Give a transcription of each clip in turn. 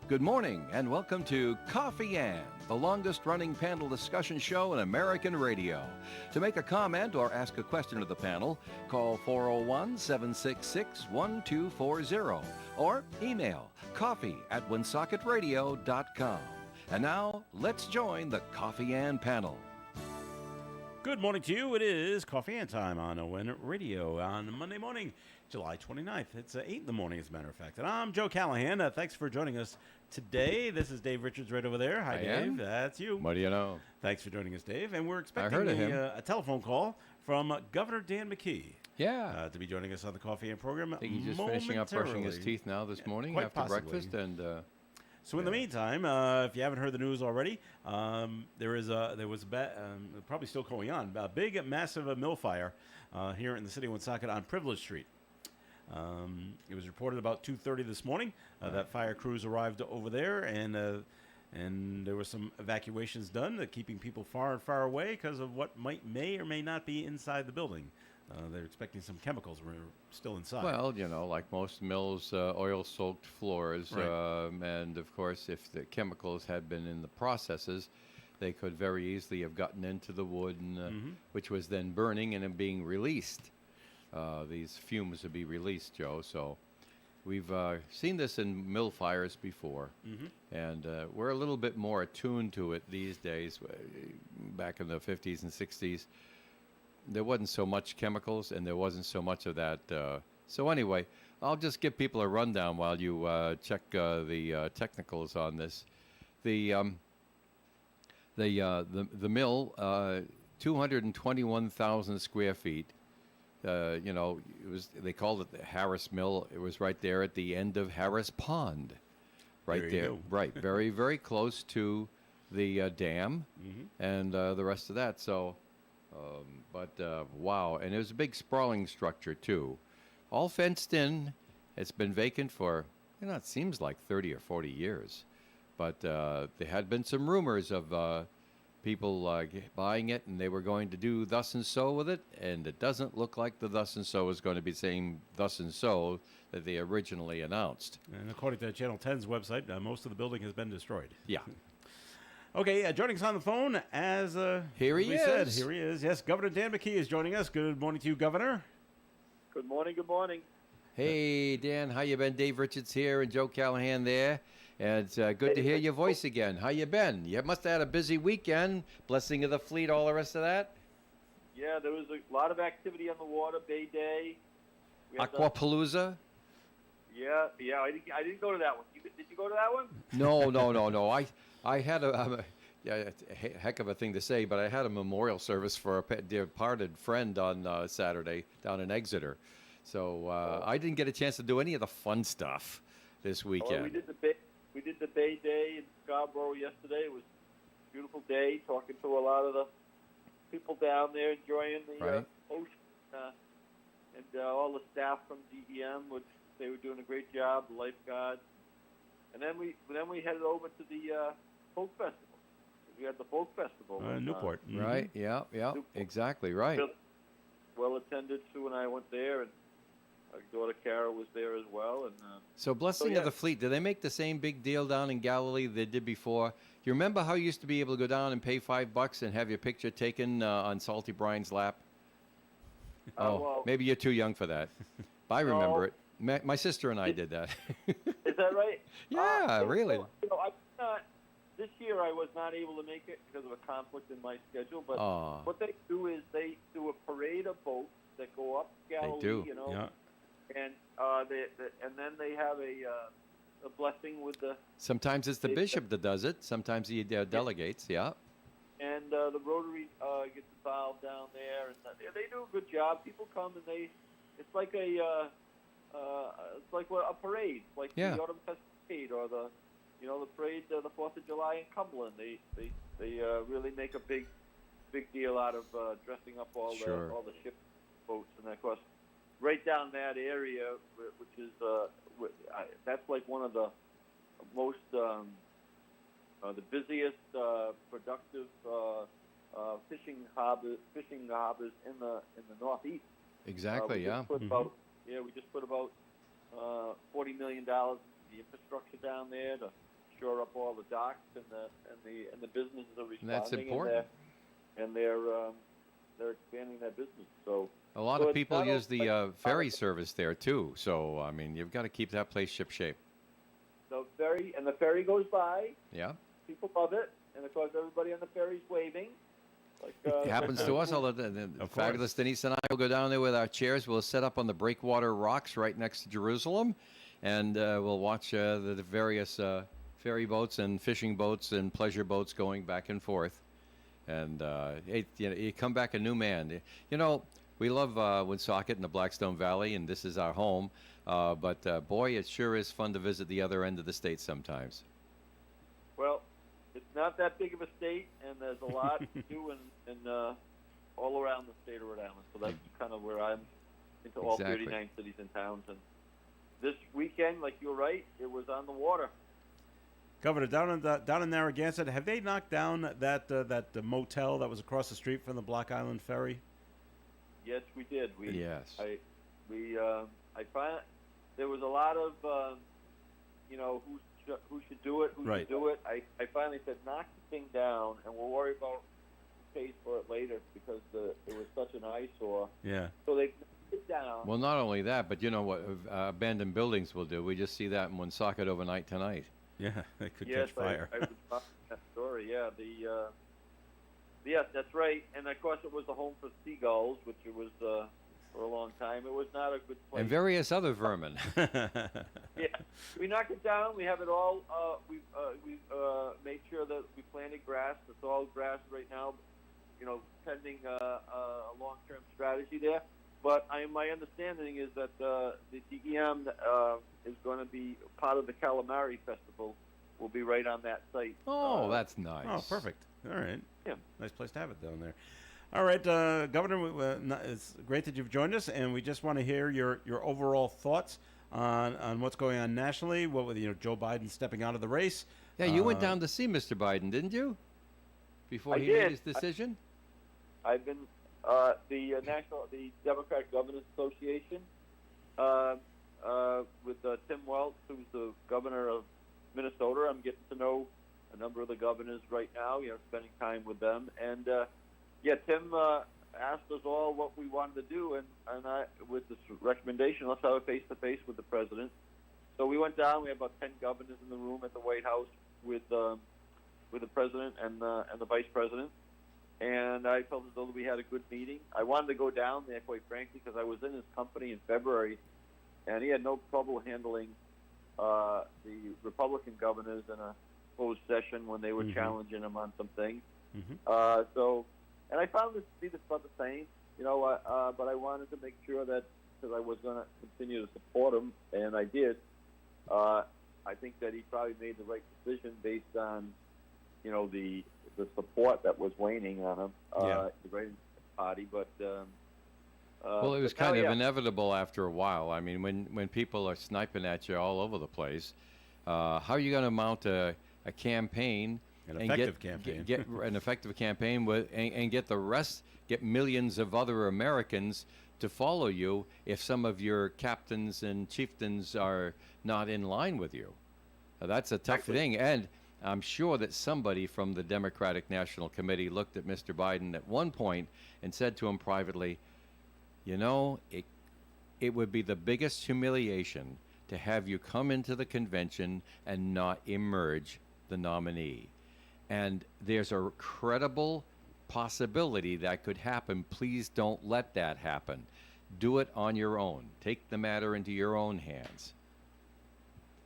Good morning and welcome to Coffee Ann, the longest-running panel discussion show in American radio. To make a comment or ask a question to the panel, call 401-766-1240 or email coffee@woonsocket.radio.com. And now, let's join the Coffee Ann panel. Good morning to you. It is Coffee Ann time on ON Radio on Monday morning, July 29th. It's 8 in the morning, as a matter of fact. And I'm Joe Callahan. Thanks for joining us today. This is Dave Richards right over there. Hi, Dave. That's you. What do you know? Thanks for joining us, Dave. And we're expecting a telephone call from Governor Dan McKee. Yeah. To be joining us on the Coffee Ann program. I think he's just finishing up brushing his teeth now this morning after breakfast. And so in the meantime, if you haven't heard the news already, there was probably still going on, a big, massive mill fire here in the city of Woonsocket on Privilege Street. It was reported about 2:30 this morning that fire crews arrived over there, and there were some evacuations done, keeping people far and far away because of what may or may not be inside the building. They're expecting some chemicals were still inside. Well, you know, like most mills, oil-soaked floors, Right. And of course, if the chemicals had been in the processes, they could very easily have gotten into the wood, and, which was then burning and then being released. These fumes would be released, Joe. So we've seen this in mill fires before, and we're a little bit more attuned to it these days. Back in the 50s and 60s, there wasn't so much chemicals, and there wasn't so much of that. So anyway, I'll just give people a rundown while you check the technicals on this. The mill, 221,000 square feet. They called it the Harris Mill. It was right there at the end of Harris Pond, right there. Right, very, very close to the dam and the rest of that. So. Wow, and it was a big sprawling structure, too. All fenced in. It's been vacant for, it seems like 30 or 40 years. But there had been some rumors of people buying it, and they were going to do thus and so with it, and it doesn't look like the thus and so is going to be the same thus and so that they originally announced. And according to Channel 10's website, most of the building has been destroyed. Yeah. Okay, joining us on the phone as here he is. Here he is. Yes, Governor Dan McKee is joining us. Good morning to you, Governor. Good morning. Good morning. Hey, Dan. How you been? Dave Richards here and Joe Callahan there. And it's good to hear your voice again. How you been? You must have had a busy weekend. Blessing of the fleet, all the rest of that. Yeah, there was a lot of activity on the water. Bay Day. Aquapalooza. Yeah. I didn't go to that one. Did you go to that one? No. I had a heck of a thing to say, but I had a memorial service for a departed friend on Saturday down in Exeter. So I didn't get a chance to do any of the fun stuff this weekend. We did the Bay Day in Scarborough yesterday. It was a beautiful day, talking to a lot of the people down there, enjoying the ocean, and all the staff from DEM, which they were doing a great job, the lifeguards. And then we headed over to the Folk Festival. We had the Folk Festival in Newport. Right, yeah, Newport. Exactly, right. Well attended. Sue and I went there, and our daughter Kara was there as well. And so Blessing of the Fleet, do they make the same big deal down in Galilee they did before? You remember how you used to be able to go down and pay $5 and have your picture taken on Salty Brian's lap? Well, maybe you're too young for that. But I remember it. My sister and I did that. Is that right? Yeah, really. This year I was not able to make it because of a conflict in my schedule. But what they do is they do a parade of boats that go up Galilee. They do. And and then they have a blessing with the. Sometimes it's the bishop that does it. Sometimes he delegates. Yeah. And the Rotary gets involved down there, and they do a good job. People come and it's like a parade, like the Autumn Fest parade or the parade, the 4th of July in Cumberland. They really make a big deal out of dressing up all the ship boats, and of course, right down that area, which is that's like one of the most the busiest, productive fishing harbors in the Northeast. Exactly. We just put about $40 million into the infrastructure down there to shore up all the docks and the businesses are responding. And that's important. And they're expanding their business. So a lot of people use the ferry service there too. So I mean, you've got to keep that place shipshape. The ferry goes by. Yeah. People love it, and of course everybody on the ferry's waving. Like, it happens to us all the time. Fabulous Denise and I will go down there with our chairs. We'll set up on the breakwater rocks right next to Jerusalem, and we'll watch the various ferry boats and fishing boats and pleasure boats going back and forth. And you come back a new man. You know, we love Woonsocket and the Blackstone Valley, and this is our home. But boy, it sure is fun to visit the other end of the state sometimes. Well, it's not that big of a state, and there's a lot to do in all around the state of Rhode Island. So that's kind of where I'm into all 39 cities and towns. And this weekend, like you were right, it was on the water. Governor, down in Narragansett, have they knocked down that motel that was across the street from the Block Island Ferry? Yes, we did. Yes. I find there was a lot of who should do it, who should do it. I finally said, knock the thing down, and we'll worry about who pays for it later, because it was such an eyesore. Yeah. So they knocked it down. Well, not only that, but you know what abandoned buildings will do. We just see that in Woonsocket overnight tonight. Yeah, they could catch fire. I would talk that story. Yeah, yes, that's right. And of course, it was the home for seagulls, which it was for a long time. It was not a good place. And various other vermin. Yeah, we knocked it down. We have it all. We've made sure that we planted grass. It's all grass right now. You know, pending a long-term strategy there. But my understanding is that the DEM is going to be part of the Calamari Festival. Will be right on that site. Oh, that's nice. Oh, perfect. All right. Yeah. Nice place to have it down there. All right, Governor, it's great that you've joined us, and we just want to hear your overall thoughts on what's going on nationally. What with Joe Biden stepping out of the race? Yeah, you went down to see Mr. Biden, didn't you? Before he made his decision. I've been the Democratic Governors Association with Tim Welch, who's the governor of Minnesota. I'm getting to know a number of the governors right now. Spending time with them, and Tim asked us all what we wanted to do, and I, with this recommendation, let's have a face-to-face with the president. So we went down. We had about 10 governors in the room at the White House with the president and the vice president. And I felt as though we had a good meeting. I wanted to go down there, quite frankly, because I was in his company in February, and he had no trouble handling the Republican governors in a closed session when they were challenging him on some things. And I found this to be about the same, but I wanted to make sure that, because I was going to continue to support him, and I did, I think that he probably made the right decision based on, the support that was waning on him, the right party. But well, it was kind of inevitable after a while. I mean, when people are sniping at you all over the place, how are you going to mount a campaign? An effective campaign. Get an effective campaign and get millions of other Americans to follow you if some of your captains and chieftains are not in line with you. That's a tough thing. And I'm sure that somebody from the Democratic National Committee looked at Mr. Biden at one point and said to him privately, it would be the biggest humiliation to have you come into the convention and not emerge the nominee. And there's a credible possibility that could happen. Please don't let that happen. Do it on your own. Take the matter into your own hands.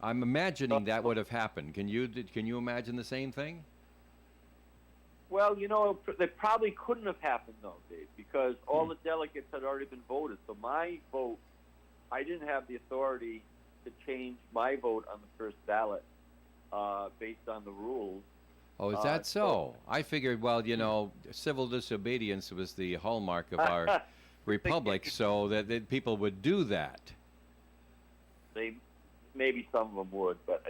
I'm imagining that would have happened. Can you imagine the same thing? Well, they probably couldn't have happened, though, Dave, because all the delegates had already been voted. So my vote, I didn't have the authority to change my vote on the first ballot based on the rules. Oh, is that so? I figured, civil disobedience was the hallmark of our republic, so that people would do that. Maybe some of them would, but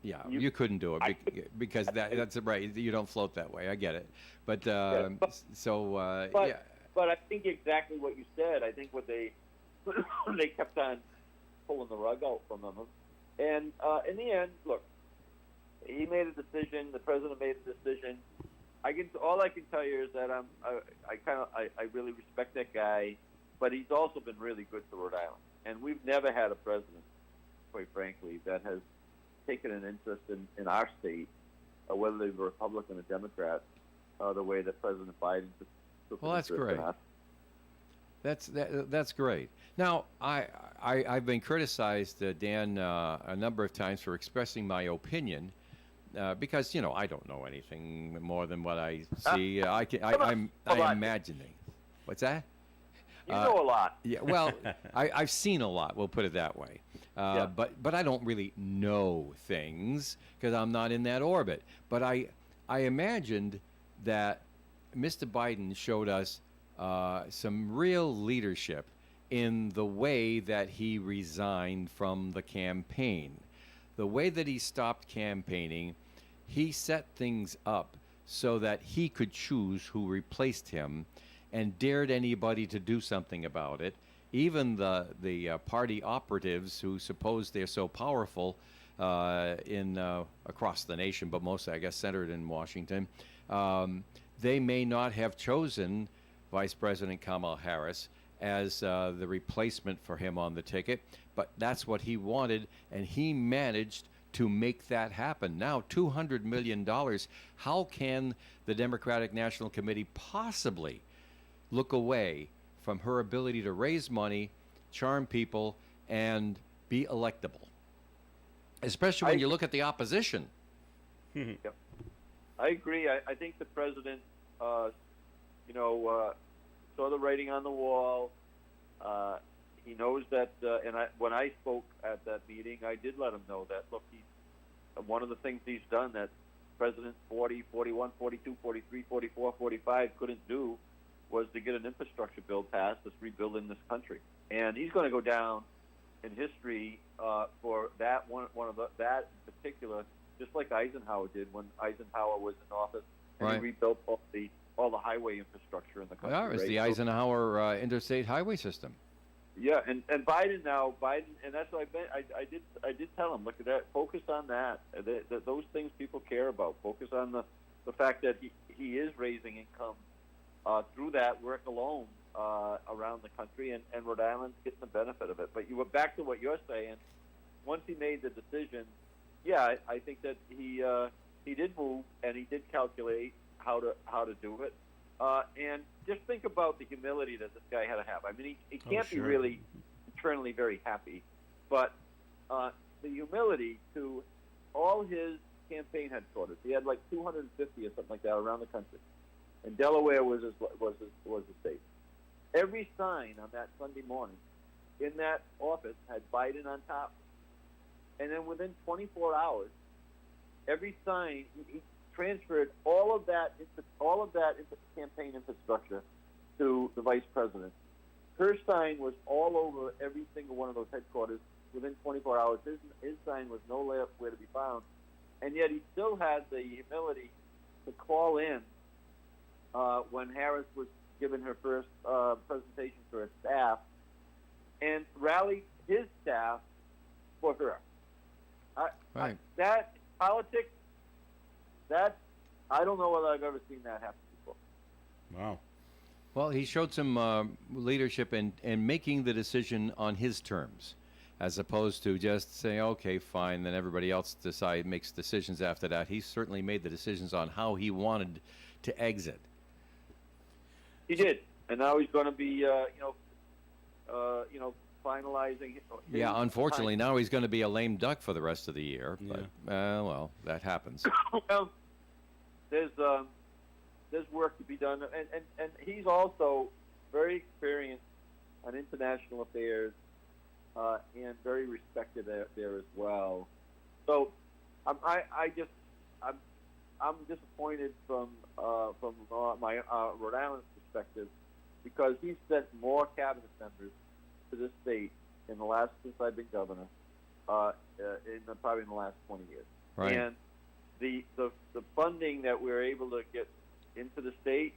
you couldn't do it because that's right. You don't float that way. I get it, but But I think exactly what you said. I think what they kept on pulling the rug out from them, and in the end, look, he made a decision. The president made a decision. All I can tell you is that I really respect that guy, but he's also been really good to Rhode Island, and we've never had a president, quite frankly, that has taken an interest in our state, whether they were Republican or Democrat, the way that President Biden took Well, that's great. That's great. Now, I've been criticized, Dan, a number of times for expressing my opinion. Because I don't know anything more than what I see. I'm imagining. What's that? You know a lot. Yeah. Well, I've seen a lot. We'll put it that way. But I don't really know things because I'm not in that orbit. But I imagined that Mr. Biden showed us some real leadership in the way that he resigned from the campaign. The way that he stopped campaigning, he set things up so that he could choose who replaced him and dared anybody to do something about it. Even the party operatives who suppose they're so powerful across the nation, but mostly, I guess, centered in Washington, they may not have chosen Vice President Kamala Harris as the replacement for him on the ticket, but that's what he wanted, and he managed to make that happen. Now, $200 million. How can the Democratic National Committee possibly look away from her ability to raise money, charm people, and be electable? Especially when you look at the opposition. Yep. I agree. I think the president, saw the writing on the wall. He knows that, when I spoke at that meeting, I did let him know that, look, one of the things he's done that President 40, 41, 42, 43, 44, 45 couldn't do was to get an infrastructure bill passed that's rebuilding this country. And he's going to go down in history for that that in particular, just like Eisenhower did when Eisenhower was in office, and Right. he rebuilt all the highway infrastructure in the country. Yeah, it's right? the Eisenhower interstate highway system. Yeah, and Biden, and that's what I did tell him. Look at that. Focus on that. Those things people care about. Focus on the fact that he is raising income through that work alone around the country, and Rhode Island's getting the benefit of it. But you were back to what you're saying. Once he made the decision, yeah, I think that he did move and he did calculate how to do it. And just think about the humility that this guy had to have. I mean, he can't be really internally very happy, but the humility to all his campaign headquarters. He had like 250 or something like that around the country, and Delaware was his state. Every sign on that Sunday morning in that office had Biden on top, and then within 24 hours, every sign he transferred all of that into campaign infrastructure to the vice president. Her sign was all over every single one of those headquarters within 24 hours. His sign was nowhere to be found, and yet he still had the humility to call in when Harris was giving her first presentation to her staff and rally his staff for her. Right. That politics. I don't know whether I've ever seen that happen before. Wow. Well, he showed some leadership in making the decision on his terms, as opposed to just saying, okay, fine, then everybody else makes decisions after that. He certainly made the decisions on how he wanted to exit. He did, and now he's going to be, finalizing. Yeah, unfortunately, now he's going to be a lame duck for the rest of the year. Yeah. But, well, that happens. Well, there's work to be done, and he's also very experienced on international affairs and very respected there as well. So I'm disappointed from my Rhode Island perspective because he's sent more cabinet members to this state since I've been governor, probably in the last 20 years. Right. And the funding that we're able to get into the state,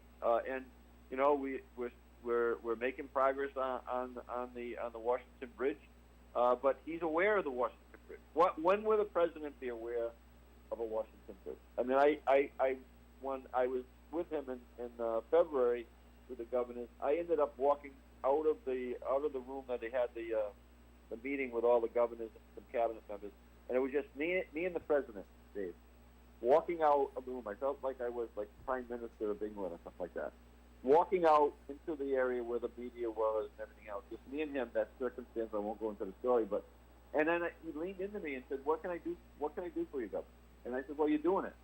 we're making progress on the Washington Bridge, but he's aware of the Washington Bridge. When will the president be aware of a Washington bridge. I mean, when I was with him in February with the governors, I ended up walking out of the room that they had the meeting with all the governors and some cabinet members, and it was just me and the president, Dave, walking out of the room. I felt like I was like Prime Minister of England or something like that. Walking out into the area where the media was and everything else, just me and him. That circumstance, I won't go into the story, but and then he leaned into me and said, "What can I do? What can I do for you, Governor?" And I said, "Well, you're doing it,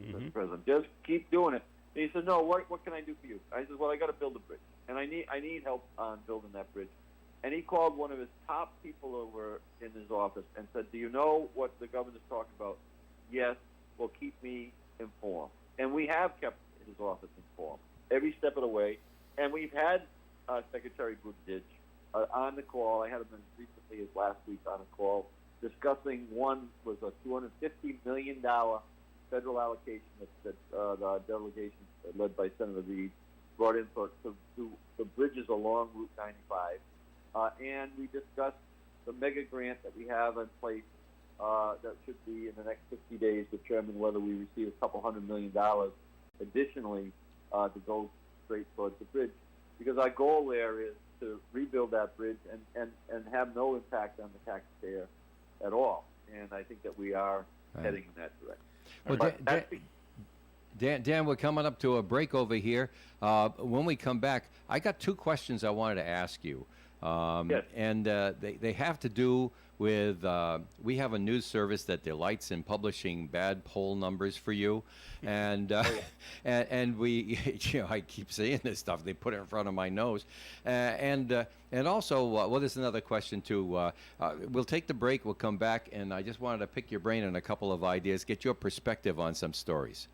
Mr. President. Just keep doing it." And he said, "No, what can I do for you?" I said, "Well, I got to build a bridge, and I need help on building that bridge." And he called one of his top people over in his office and said, "Do you know what the governor's talking about?" "Yes." "Well, keep me informed." And we have kept his office informed every step of the way. And we've had Secretary Buttigieg on the call. I had him as recently as last week on a call discussing one was a $250 million federal allocation that the delegation led by Senator Reid brought in for the bridges along Route 95. And we discussed the mega grant that we have in place that should be in the next 60 days determine whether we receive a couple $100 million additionally to go straight towards the bridge. Because our goal there is to rebuild that bridge and have no impact on the taxpayer at all. And I think that we are heading in that direction. Well, Dan, we're coming up to a break over here. When we come back, I got two questions I wanted to ask you. Yes. And they have to do with, we have a news service that delights in publishing bad poll numbers for you. And and we, I keep saying this stuff, they put it in front of my nose. And also, well, there's another question too. We'll take the break, we'll come back, and I just wanted to pick your brain on a couple of ideas, get your perspective on some stories.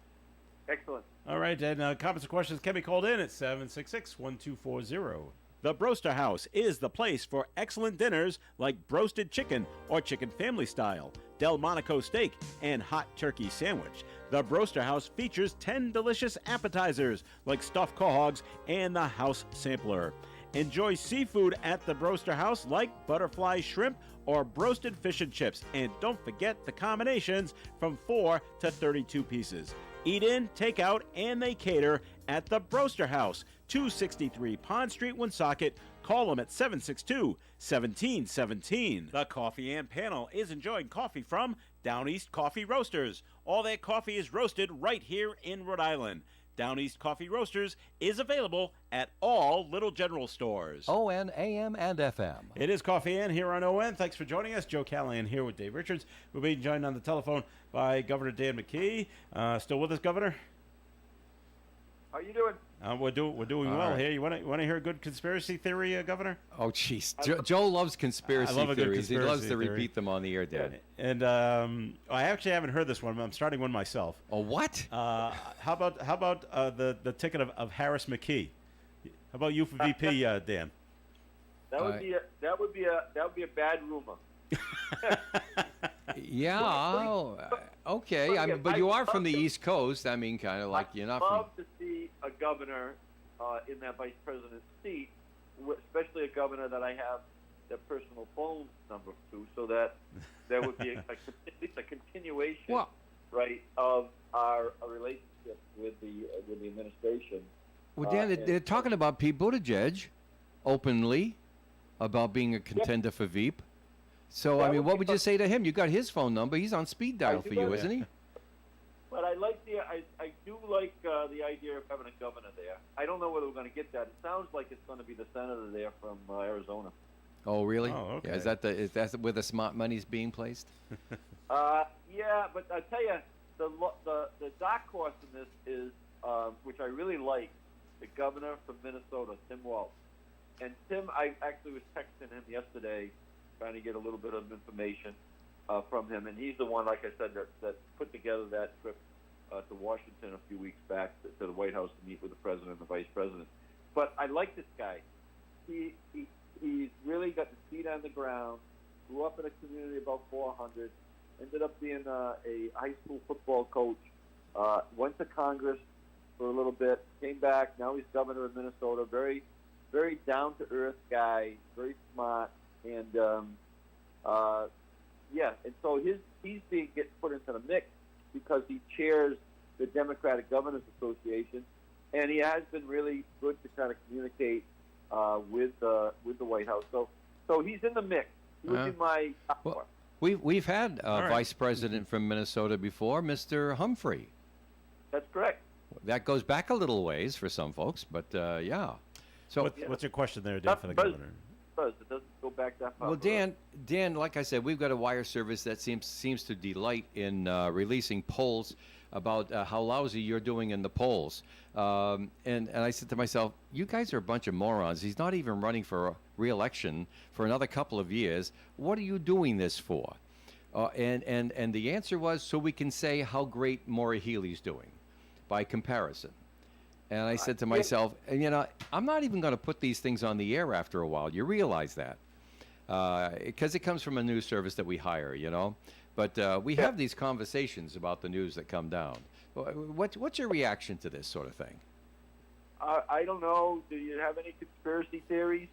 Excellent. All right, and comments and questions can be called in at 766-1240. The Broaster House is the place for excellent dinners like broasted chicken or chicken family style, Delmonico steak, and hot turkey sandwich. The Broaster House features 10 delicious appetizers like stuffed quahogs and the house sampler. Enjoy seafood at the Broaster House like butterfly shrimp or broasted fish and chips. And don't forget the combinations from 4 to 32 pieces. Eat in, take out, and they cater at the Broaster House, 263 Pond Street, Woonsocket. Call them at 762-1717. The Coffee and Panel is enjoying coffee from Down East Coffee Roasters. All their coffee is roasted right here in Rhode Island. Down East Coffee Roasters is available at all Little General stores. ON, AM, and FM. It is Coffee Ann here on ON. Thanks for joining us. Joe Callahan here with Dave Richards. We'll be joined on the telephone by Governor Dan McKee. Still with us, Governor? How you doing? We're doing well here. You want to hear a good conspiracy theory, Governor? Oh, jeez. Joe loves conspircy I love a good theories. He loves to conspiracy repeat them on the air, Dan. And I actually haven't heard this one. I'm starting one myself. Oh, what? How about the ticket of Harris McKee? How about you for VP, Dan? That would be a bad rumor. Yeah. Okay. But you are from the East Coast. I mean, kind of like you're not from. I'd love to see a governor in that vice president's seat, especially a governor that I have their personal phone number to, so that there would be at least a continuation, right, of our relationship with the administration. Well, Dan, they're talking about Pete Buttigieg openly about being a contender for Veep. So, I mean, what would you say to him? You got his phone number. He's on speed dial for you, isn't he? But I like I do like the idea of having a governor there. I don't know whether we're going to get that. It sounds like it's going to be the senator there from Arizona. Oh, really? Oh, okay. Yeah, is that where the smart money's being placed? Yeah, but I tell you, the dark horse in this is, which I really like, the governor from Minnesota, Tim Walz. And Tim, I actually was texting him yesterday, trying to get a little bit of information from him, and he's the one, like I said, that put together that trip to Washington a few weeks back to the White House to meet with the president and the vice president. But I like this guy. He's really got the feet on the ground. Grew up in a community of about 400. Ended up being a high school football coach. Went to Congress for a little bit. Came back. Now he's governor of Minnesota. Very, very down to earth guy. Very smart. And and so he's being put into the mix because he chairs the Democratic Governors Association, and he has been really good to kind of communicate with the White House. So he's in the mix. He would be my top one. We've had a right. vice president from Minnesota before, Mr. Humphrey. That's correct. That goes back a little ways for some folks, but yeah. So What's your question there, Dan, for the governor? It doesn't go back that far. Well, Dan, like I said, we've got a wire service that seems to delight in releasing polls about how lousy you're doing in the polls. And I said to myself, you guys are a bunch of morons. He's not even running for re-election for another couple of years. What are you doing this for? And the answer was so we can say how great Maura Healey's doing by comparison. And I said to myself, I'm not even going to put these things on the air after a while. You realize that. Because it comes from a news service that we hire, But we have these conversations about the news that come down. What's your reaction to this sort of thing? I don't know. Do you have any conspiracy theories?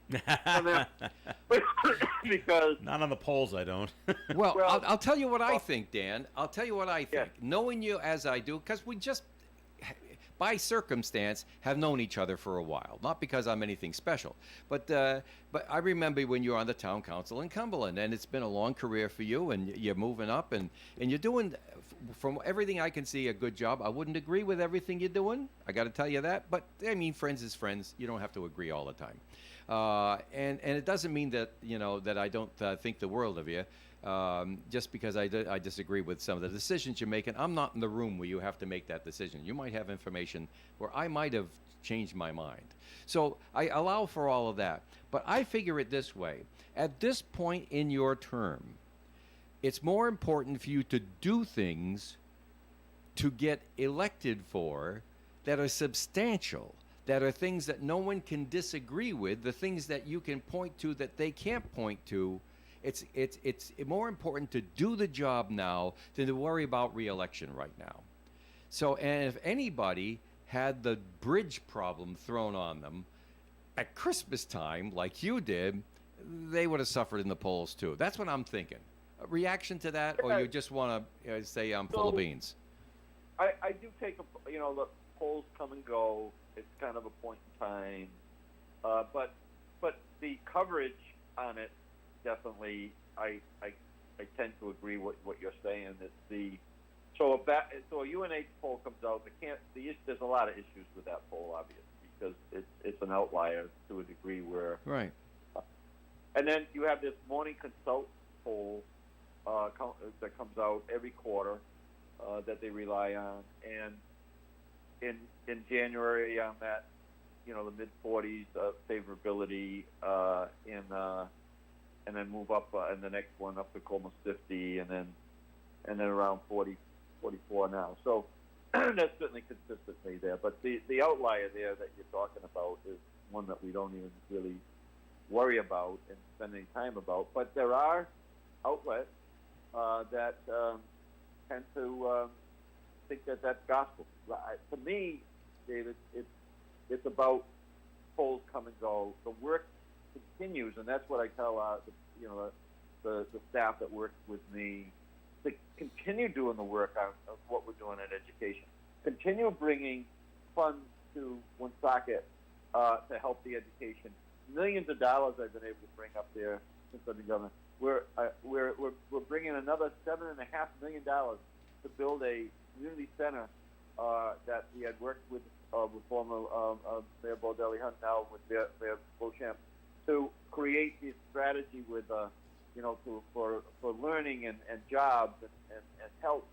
Because not on the polls, I don't. Well, I'll tell you what I think, Dan. I'll tell you what I think. Yeah. Knowing you as I do, because we just, by circumstance, have known each other for a while. Not because I'm anything special, but I remember when you were on the town council in Cumberland, and it's been a long career for you, and you're moving up, and you're doing, from everything I can see, a good job. I wouldn't agree with everything you're doing. I got to tell you that, but I mean, friends is friends. You don't have to agree all the time, and it doesn't mean that that I don't think the world of you. Just because I disagree with some of the decisions you're making. I'm not in the room where you have to make that decision. You might have information where I might have changed my mind. So I allow for all of that. But I figure it this way. At this point in your term, it's more important for you to do things to get elected for that are substantial, that are things that no one can disagree with, the things that you can point to that they can't point to. It's more important to do the job now than to worry about re-election right now. So, and if anybody had the bridge problem thrown on them at Christmas time, like you did, they would have suffered in the polls too. That's what I'm thinking. A reaction to that, or you just want to say I'm full of beans? I do take the polls come and go. It's kind of a point in time, but the coverage on it. Definitely, I tend to agree with what you're saying. So a UNH poll comes out. There's a lot of issues with that poll, obviously, because it's an outlier to a degree where. Right. And then you have this Morning Consult poll that comes out every quarter that they rely on, and in January I'm at the mid 40s favorability and then move up in the next one up to almost 50, and then around 40, 44 now. So that's certainly consistently there. But the outlier there that you're talking about is one that we don't even really worry about and spend any time about. But there are outlets that tend to think that that's gospel. To me, David, it's about polls come and go. The work continues, and that's what I tell the staff that works with me, to continue doing the work on what we're doing in education. Continue bringing funds to Woonsocket to help the education. Millions of dollars I've been able to bring up there since I've been governor. We're bringing another $7.5 million to build a community center that we had worked with former Mayor Baldelli Hunt, now with Mayor Beauchamp, to create this strategy with, for learning and jobs and help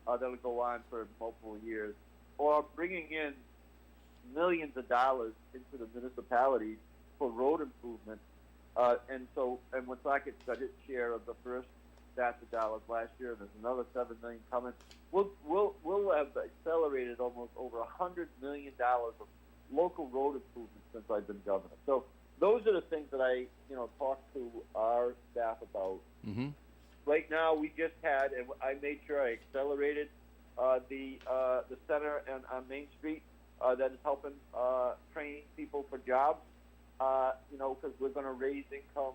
that'll go on for multiple years, or bringing in millions of dollars into the municipalities for road improvement. And Woonsocket's got its share of the first batch of dollars last year, and there's another $7 million coming. We'll have accelerated almost over $100 million of local road improvements since I've been governor. So those are the things that I, talk to our staff about. Mm-hmm. Right now, we just had, and I made sure I accelerated the center on Main Street that is helping train people for jobs. Because we're going to raise income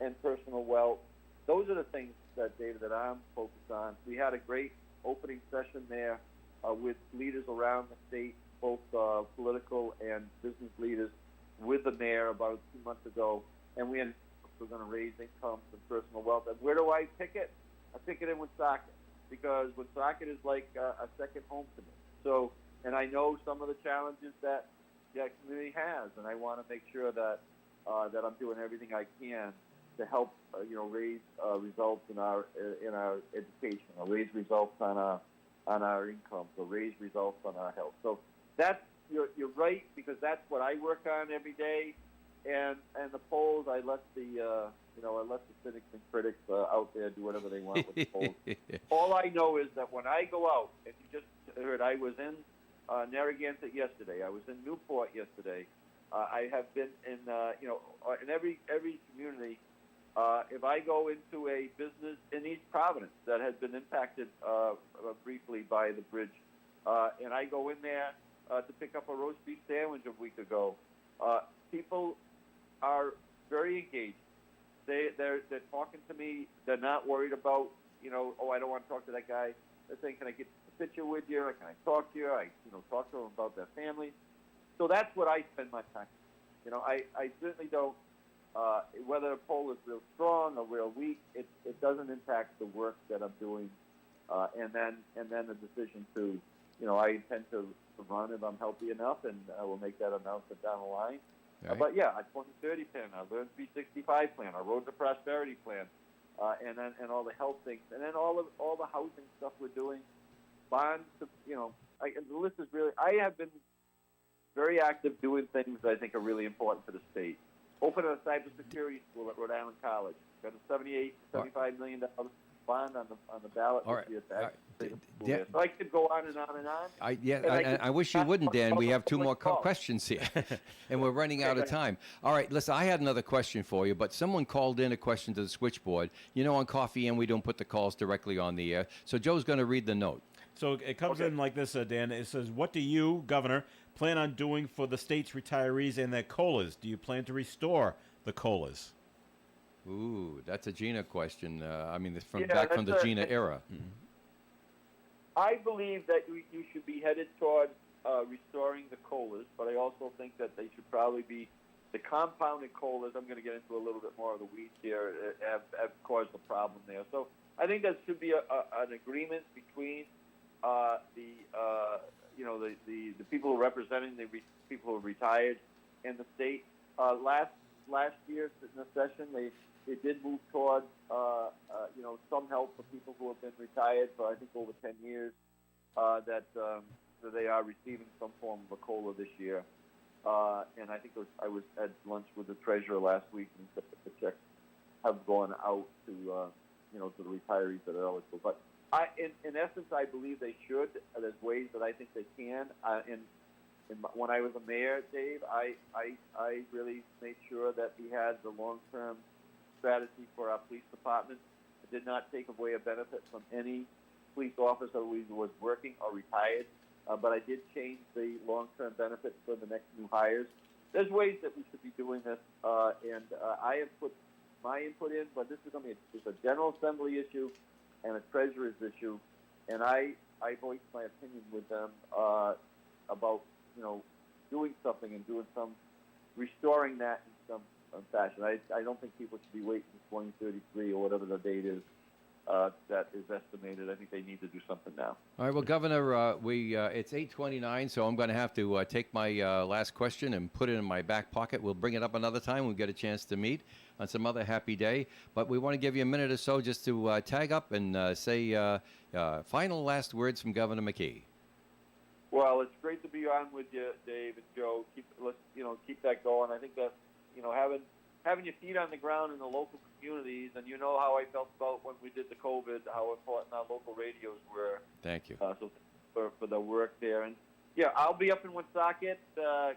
and personal wealth. Those are the things that, David, that I'm focused on. We had a great opening session there with leaders around the state, both political and business leaders, with the mayor about 2 months ago, and we're going to raise incomes and personal wealth. And where do I pick it? I pick it in Woonsocket, because Woonsocket is like a second home to me. So, and I know some of the challenges that that community has, and I want to make sure that that I'm doing everything I can to help raise results in our education, or raise results on our incomes, or raise results on our health. So that's you're right, because that's what I work on every day, and the polls I let the cynics and critics out there do whatever they want with the polls. All I know is that when I go out, and you just heard, I was in Narragansett yesterday. I was in Newport yesterday. I have been in in every community. If I go into a business in East Providence that has been impacted briefly by the bridge, and I go in there to pick up a roast beef sandwich a week ago, people are very engaged. They're talking to me. They're not worried about I don't want to talk to that guy. They're saying, can I get a picture with you? Can I talk to you? I talk to them about their families. So that's what I spend my time. I certainly don't. Whether a poll is real strong or real weak, it doesn't impact the work that I'm doing, and then the decision to, I intend to run if I'm healthy enough, and I will make that announcement down the line. Right. But yeah, a 2030 plan, our Learn 365 plan, our Road to Prosperity plan, and all the health things, and then all the housing stuff we're doing, bonds. The list is really. I have been very active doing things that I think are really important for the state. Open a cybersecurity school at Rhode Island College. Got a $75 million bond on the ballot this year. So I could go on and on and on. I wish you wouldn't, Dan. We have two more questions here, and we're running out of time. All right, listen, I had another question for you, but someone called in a question to the switchboard. On Coffee and we don't put the calls directly on the air, so Joe's going to read the note. So it comes in like this, Dan. It says, what do you, Governor, plan on doing for the state's retirees and their COLAs? Do you plan to restore the COLAs? Ooh, that's a Gina question. Back from the Gina era. Mm-hmm. I believe that you should be headed toward restoring the COLAs, but I also think that they should probably be the compounded COLAs. I'm going to get into a little bit more of the weeds here. Have caused a problem there. So I think there should be an agreement between the people who are representing the people who are retired and the state. Last year in the session, they did move toward some help for people who have been retired for I think over 10 years. That they are receiving some form of a COLA this year. And I think I was at lunch with the treasurer last week, and said that the checks have gone out to to the retirees that are eligible. But in essence, I believe they should. There's ways that I think they can. When I was a mayor, Dave, I really made sure that we had the long-term strategy for our police department. I did not take away a benefit from any police officer who was working or retired, but I did change the long-term benefits for the next new hires. There's ways that we should be doing this, and I have put my input in, but this is going to be a General Assembly issue and a Treasurer's issue, and I voiced my opinion with them about doing something and doing some restoring that in some fashion. I don't think people should be waiting for 2033 or whatever the date is that is estimated. I think they need to do something now. All right, well, Governor, it's 8:29, so I'm going to have to take my last question and put it in my back pocket. We'll bring it up another time. We'll get a chance to meet on some other happy day. But we want to give you a minute or so just to tag up and say final last words from Governor McKee. Well, it's great to be on with you, Dave and Joe. Keep that going. I think that having your feet on the ground in the local communities, and you know how I felt about when we did the COVID, how important our local radios were. Thank you. So for the work there, and yeah, I'll be up in Woonsocket,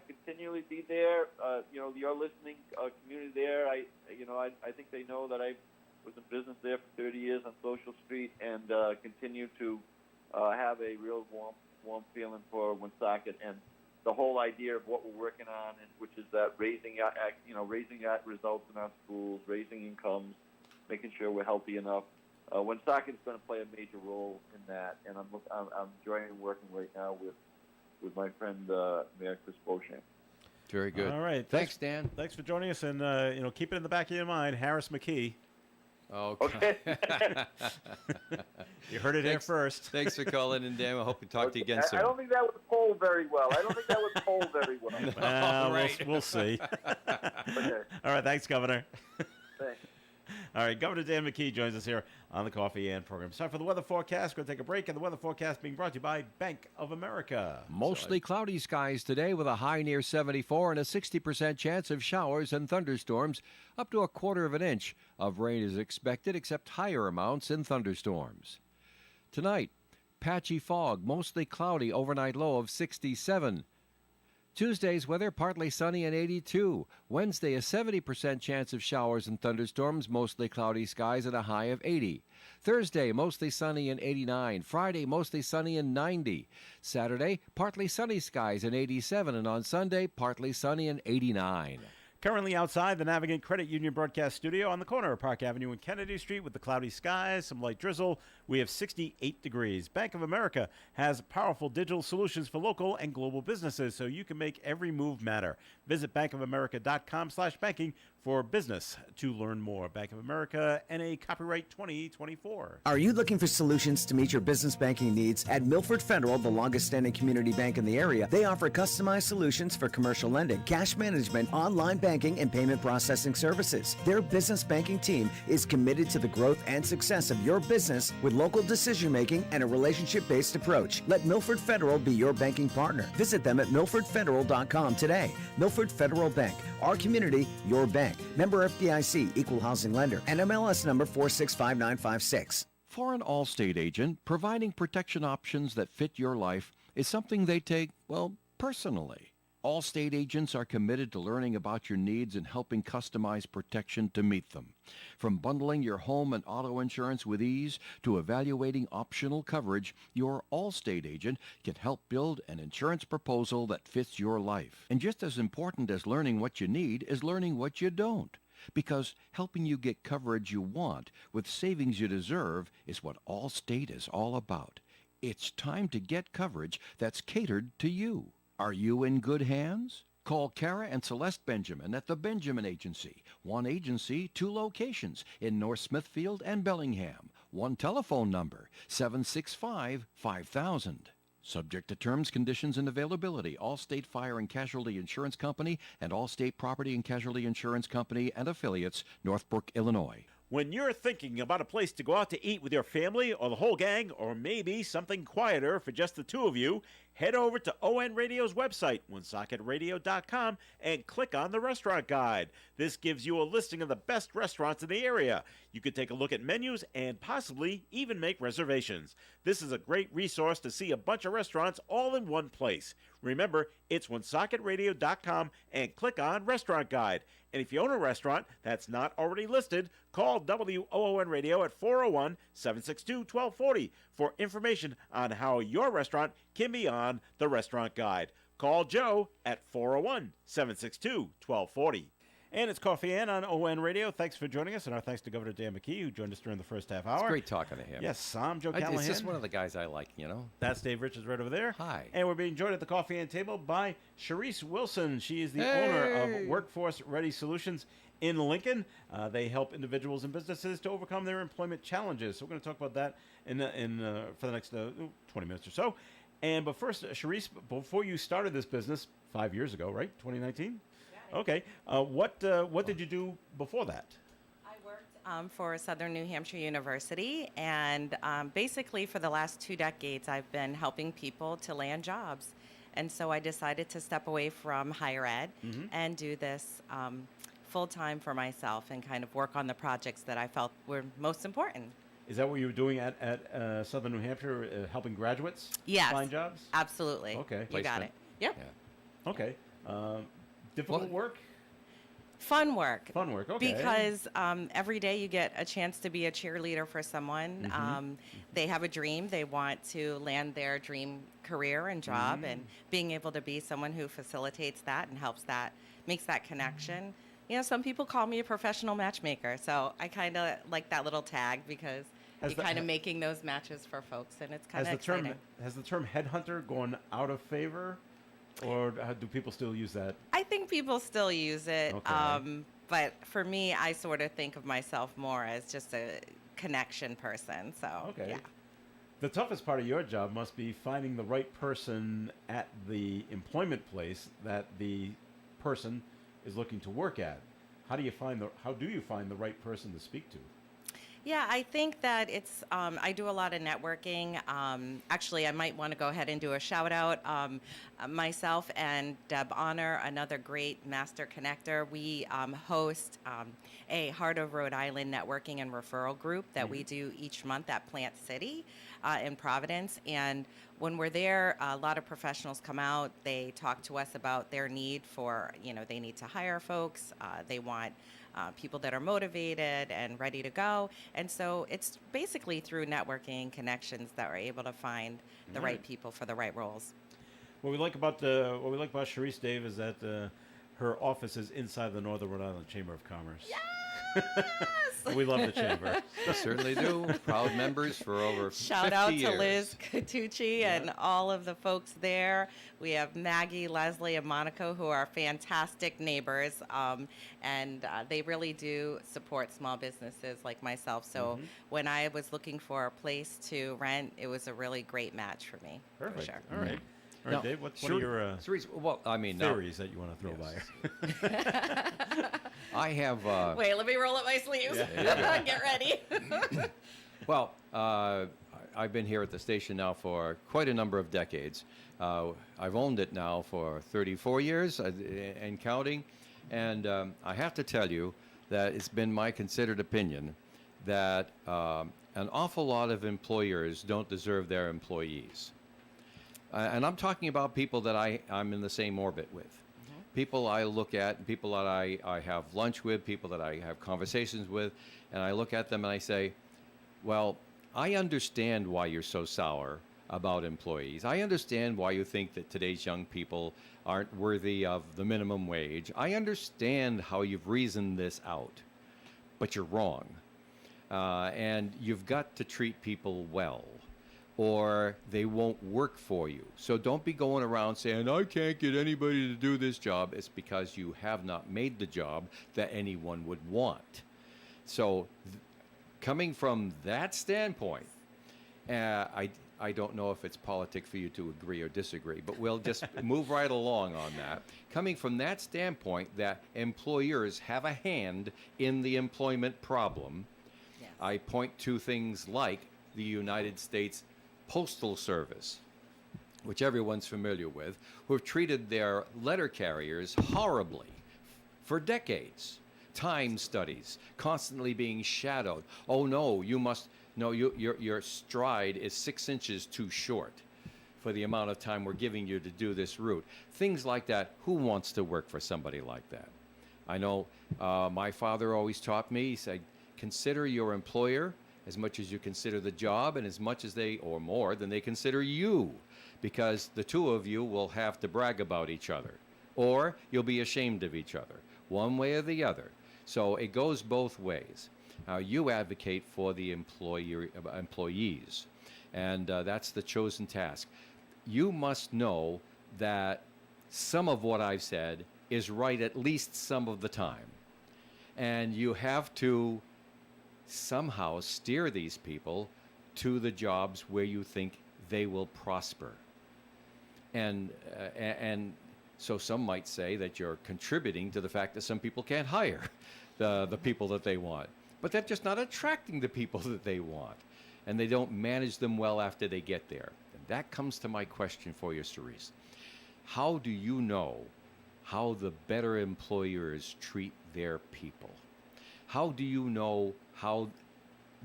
continually be there. Your listening community there. I think they know that I was in business there for 30 years on Social Street, and continue to have a real warm feeling for Woonsocket and the whole idea of what we're working on, and which is that raising results in our schools, raising incomes, making sure we're healthy enough Woonsocket's going to play a major role in that, and I'm enjoying working right now with my friend Mayor Chris Beauchamp. Very good. All right. Thanks, Dan. Thanks for joining us, and keep it in the back of your mind, Harris McKee. Okay. You heard it here first. Thanks for calling in, Dan. I hope we talk to you again soon. I don't think that would poll very well. All right. We'll see. Okay. All right. Thanks, Governor. Thanks. All right, Governor Dan McKee joins us here on the Coffee and program. It's time for the weather forecast. We're going to take a break, and the weather forecast being brought to you by Bank of America. Mostly cloudy skies today with a high near 74 and a 60% chance of showers and thunderstorms. Up to a quarter of an inch of rain is expected, except higher amounts in thunderstorms. Tonight, patchy fog, mostly cloudy, overnight low of 67. Tuesday's weather, partly sunny and 82. Wednesday, a 70% chance of showers and thunderstorms, mostly cloudy skies at a high of 80. Thursday, mostly sunny and 89. Friday, mostly sunny and 90. Saturday, partly sunny skies and 87. And on Sunday, partly sunny and 89. Currently outside the Navigant Credit Union broadcast studio on the corner of Park Avenue and Kennedy Street with the cloudy skies, some light drizzle. We have 68 degrees. Bank of America has powerful digital solutions for local and global businesses, so you can make every move matter. Visit bankofamerica.com/banking for business to learn more. Bank of America, NA copyright 2024. Are you looking for solutions to meet your business banking needs? At Milford Federal, the longest-standing community bank in the area, they offer customized solutions for commercial lending, cash management, online banking, and payment processing services. Their business banking team is committed to the growth and success of your business with local decision-making and a relationship-based approach. Let Milford Federal be your banking partner. Visit them at milfordfederal.com today. Milford Federal Bank, our community, your bank. Member FDIC, Equal Housing Lender, and MLS number 465956. For an Allstate agent, providing protection options that fit your life is something they take, well, personally. Allstate agents are committed to learning about your needs and helping customize protection to meet them. From bundling your home and auto insurance with ease to evaluating optional coverage, your Allstate agent can help build an insurance proposal that fits your life. And just as important as learning what you need is learning what you don't. Because helping you get coverage you want with savings you deserve is what Allstate is all about. It's time to get coverage that's catered to you. Are you in good hands? Call Kara and Celeste Benjamin at the Benjamin Agency. One agency, two locations in North Smithfield and Bellingham. One telephone number, 765-5000. Subject to terms, conditions, and availability. Allstate Fire and Casualty Insurance Company and Allstate Property and Casualty Insurance Company and affiliates, Northbrook, Illinois. When you're thinking about a place to go out to eat with your family or the whole gang, or maybe something quieter for just the two of you, head over to ON Radio's website, woonsocketradio.com, and click on the restaurant guide. This gives you a listing of the best restaurants in the area. You can take a look at menus and possibly even make reservations. This is a great resource to see a bunch of restaurants all in one place. Remember, it's woonsocketradio.com and click on Restaurant Guide. And if you own a restaurant that's not already listed, call WOON Radio at 401-762-1240 for information on how your restaurant can be on the Restaurant Guide. Call Joe at 401-762-1240. And it's Coffee Ann on ON Radio. Thanks for joining us, and our thanks to Governor Dan McKee, who joined us during the first half hour. It's great talking to him. Yes, I'm Joe Callahan. It's just one of the guys I like, you know. That's Dave Richards right over there. Hi. And we're being joined at the Coffee Ann table by Sharice Wilson. She is the owner of Workforce Ready Solutions in Lincoln. They help individuals and businesses to overcome their employment challenges. So we're going to talk about that for the next 20 minutes or so. But first, Sharice, before you started this business 5 years ago, right? 2019? Okay. What did you do before that? I worked for Southern New Hampshire University, and basically for the last 2 decades, I've been helping people to land jobs. And so I decided to step away from higher ed and do this full-time for myself and kind of work on the projects that I felt were most important. Is that what you were doing at Southern New Hampshire, helping graduates find jobs? Absolutely. Okay. You got it. Yep. Yeah. Okay. Difficult work? Fun work. Fun work, okay. Because every day you get a chance to be a cheerleader for someone. They have a dream. They want to land their dream career and job, and being able to be someone who facilitates that and helps that, makes that connection. You know, some people call me a professional matchmaker, so I kind of like that little tag because Has the- kind of making those matches for folks, and it's kind Has of the term exciting. has the term headhunter gone out of favor, or do people still use that? I think people still use it, Okay. but for me, I sort of think of myself more as just a connection person. So Okay. yeah. The toughest part of your job must be finding the right person at the employment place that the person is looking to work at. How do you find the right person to speak to? Yeah, I think that it's, I do a lot of networking. Actually, I might want to go ahead and do a shout out. Myself and Deb Honor, another great master connector, we host a Heart of Rhode Island networking and referral group that we do each month at Plant City in Providence. And when we're there, a lot of professionals come out. They talk to us about their need for, they need to hire folks. They want people that are motivated and ready to go. And so it's basically through networking connections that we're able to find the right people for the right roles. What we like about Charisse, Dave, is that her office is inside the Northern Rhode Island Chamber of Commerce. Yes! We love the chamber. We certainly do. Proud members for over 50 Shout out years. to Liz Catucci and all of the folks there. We have Maggie, Leslie, and Monaco, who are fantastic neighbors, and they really do support small businesses like myself. So when I was looking for a place to rent, it was a really great match for me. Perfect. For sure. All right. All right, Now, Dave, what's one of your Cerise, well, I mean, now, theories that you want to throw Yes. by? I have. Wait, let me roll up my sleeves. Get ready. Well, I've been here at the station now for quite a number of decades. I've owned it now for 34 years and counting. And I have to tell you that it's been my considered opinion that an awful lot of employers don't deserve their employees. And I'm talking about people that I'm in the same orbit with. People I look at, people that I have lunch with, people that I have conversations with, and I look at them and I say, well, I understand why you're so sour about employees. I understand why you think that today's young people aren't worthy of the minimum wage. I understand how you've reasoned this out, but you're wrong. And you've got to treat people well, or they won't work for you. So don't be going around saying, I can't get anybody to do this job. It's because you have not made the job that anyone would want. So coming from that standpoint, I don't know if it's politic for you to agree or disagree, but we'll just move right along on that. Coming from that standpoint that employers have a hand in the employment problem, Yes. I point to things like the United States Postal Service, which everyone's familiar with, who have treated their letter carriers horribly for decades. Time studies, constantly being shadowed. Oh no, your stride is 6 inches too short for the amount of time we're giving you to do this route. Things like that. Who wants to work for somebody like that? I know my father always taught me, he said, consider your employer as much as you consider the job and as much as or more than they consider you, because the two of you will have to brag about each other, or you'll be ashamed of each other, one way or the other. So it goes both ways. You advocate for the employees, and that's the chosen task. You must know that some of what I've said is right at least some of the time. And you have to somehow steer these people to the jobs where you think they will prosper. And so some might say that you're contributing to the fact that some people can't hire the people that they want. But they're just not attracting the people that they want. And they don't manage them well after they get there. And that comes to my question for you, Cerise. How do you know how the better employers treat their people? How do you know how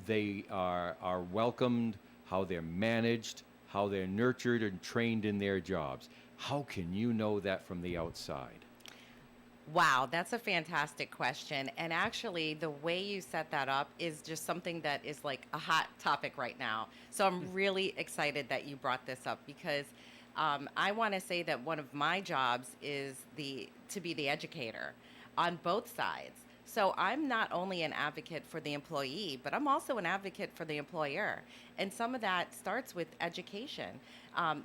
they are welcomed, how they're managed, how they're nurtured and trained in their jobs? How can you know that from the outside? Wow, that's a fantastic question. And actually, the way you set that up is just something that is like a hot topic right now. So I'm really excited that you brought this up, because I want to say that one of my jobs is to be the educator on both sides. So I'm not only an advocate for the employee, but I'm also an advocate for the employer. And some of that starts with education.